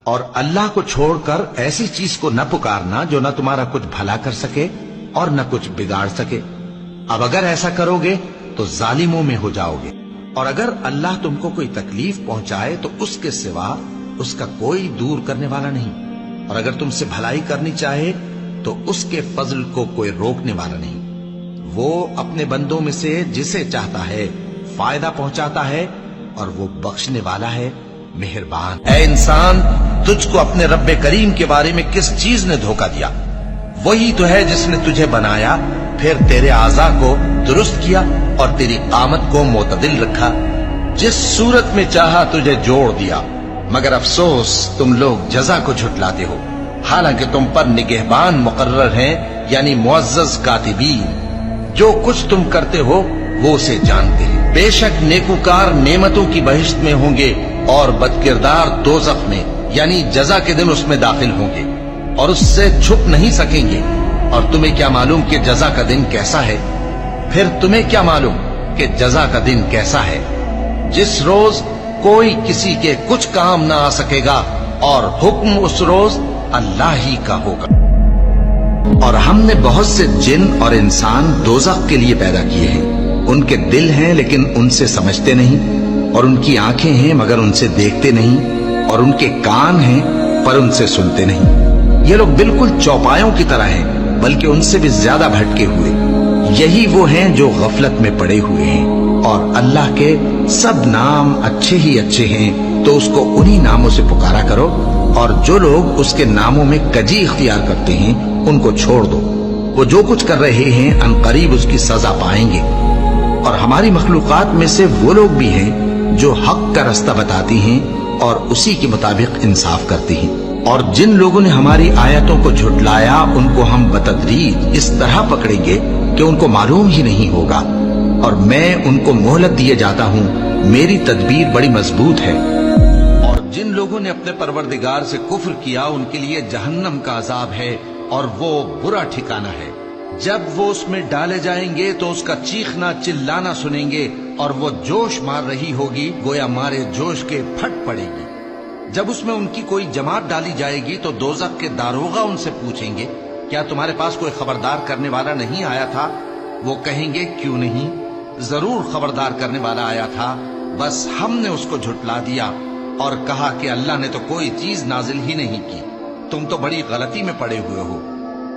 اور اللہ کو چھوڑ کر ایسی چیز کو نہ پکارنا جو نہ تمہارا کچھ بھلا کر سکے اور نہ کچھ بگاڑ سکے. اب اگر ایسا کرو گے تو ظالموں میں ہو جاؤ گے. اور اگر اللہ تم کو کوئی تکلیف پہنچائے تو اس کے سوا اس کا کوئی دور کرنے والا نہیں. اور اگر تم سے بھلائی کرنی چاہے تو اس کے فضل کو کوئی روکنے والا نہیں. وہ اپنے بندوں میں سے جسے چاہتا ہے فائدہ پہنچاتا ہے اور وہ بخشنے والا ہے، مہربان. اے انسان، تجھ کو اپنے رب کریم کے بارے میں کس چیز نے دھوکہ دیا؟ وہی تو ہے جس نے تجھے بنایا، پھر تیرے اعضاء کو درست کیا اور تیری قامت کو معتدل رکھا. جس صورت میں چاہا تجھے جوڑ دیا. مگر افسوس تم لوگ جزا کو جھٹلاتے ہو، حالانکہ تم پر نگہبان مقرر ہیں، یعنی معزز کاتبین. جو کچھ تم کرتے ہو وہ اسے جانتے ہیں. بے شک نیکوکار نعمتوں کی بہشت میں ہوں گے اور بدکردار دوزخ میں، یعنی جزا کے دن اس میں داخل ہوں گے اور اس سے چھپ نہیں سکیں گے. اور تمہیں کیا معلوم کہ جزا کا دن کیسا ہے؟ پھر تمہیں کیا معلوم کہ جزا کا دن کیسا ہے؟ جس روز کوئی کسی کے کچھ کام نہ آ سکے گا اور حکم اس روز اللہ ہی کا ہوگا. اور ہم نے بہت سے جن اور انسان دوزخ کے لیے پیدا کیے ہیں. ان کے دل ہیں لیکن ان سے سمجھتے نہیں، اور ان کی آنکھیں ہیں مگر ان سے دیکھتے نہیں، اور ان کے کان ہیں پر ان سے سنتے نہیں. یہ لوگ بالکل چوپایوں کی طرح ہیں، بلکہ ان سے بھی زیادہ بھٹکے ہوئے. یہی وہ ہیں جو غفلت میں پڑے ہوئے ہیں. اور اللہ کے سب نام اچھے ہی اچھے ہیں، تو اس کو انہی ناموں سے پکارا کرو. اور جو لوگ اس کے ناموں میں کجی اختیار کرتے ہیں ان کو چھوڑ دو. وہ جو کچھ کر رہے ہیں عنقریب اس کی سزا پائیں گے. اور ہماری مخلوقات میں سے وہ لوگ بھی ہیں جو حق کا رستہ بتاتی ہیں اور اسی کے مطابق انصاف کرتی ہیں. اور جن لوگوں نے ہماری آیتوں کو جھٹلایا ان کو ہم بتدریج اس طرح پکڑیں گے کہ ان کو معلوم ہی نہیں ہوگا. اور میں ان کو مہلت دیے جاتا ہوں، میری تدبیر بڑی مضبوط ہے. اور جن لوگوں نے اپنے پروردگار سے کفر کیا ان کے لیے جہنم کا عذاب ہے اور وہ برا ٹھکانہ ہے. جب وہ اس میں ڈالے جائیں گے تو اس کا چیخنا چلانا سنیں گے اور وہ جوش مار رہی ہوگی گویا مارے جوش کے پھٹ پڑے گی. جب اس میں ان کی کوئی جماعت ڈالی جائے گی تو دوزخ کے داروغہ ان سے پوچھیں گے کیا تمہارے پاس کوئی خبردار کرنے والا نہیں آیا تھا؟ وہ کہیں گے کیوں نہیں، ضرور خبردار کرنے والا آیا تھا، بس ہم نے اس کو جھٹلا دیا اور کہا کہ اللہ نے تو کوئی چیز نازل ہی نہیں کی، تم تو بڑی غلطی میں پڑے ہوئے ہو.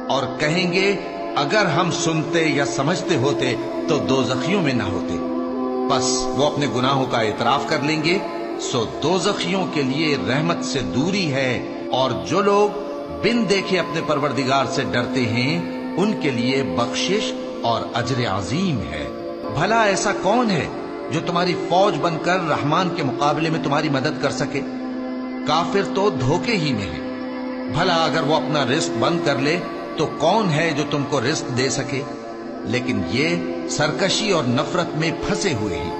اور کہیں گے اگر ہم سنتے یا سمجھتے ہوتے تو دوزخیوں میں نہ ہوتے. بس وہ اپنے گناہوں کا اعتراف کر لیں گے، سو دوزخیوں کے لیے رحمت سے دوری ہے. اور جو لوگ بن دیکھے اپنے پروردگار سے ڈرتے ہیں ان کے لیے بخشش اور اجر عظیم ہے. بھلا ایسا کون ہے جو تمہاری فوج بن کر رحمان کے مقابلے میں تمہاری مدد کر سکے؟ کافر تو دھوکے ہی میں ہے. بھلا اگر وہ اپنا رزق بند کر لے تو کون ہے جو تم کو رزق دے سکے؟ لیکن یہ سرکشی اور نفرت میں پھنسے ہوئے ہیں.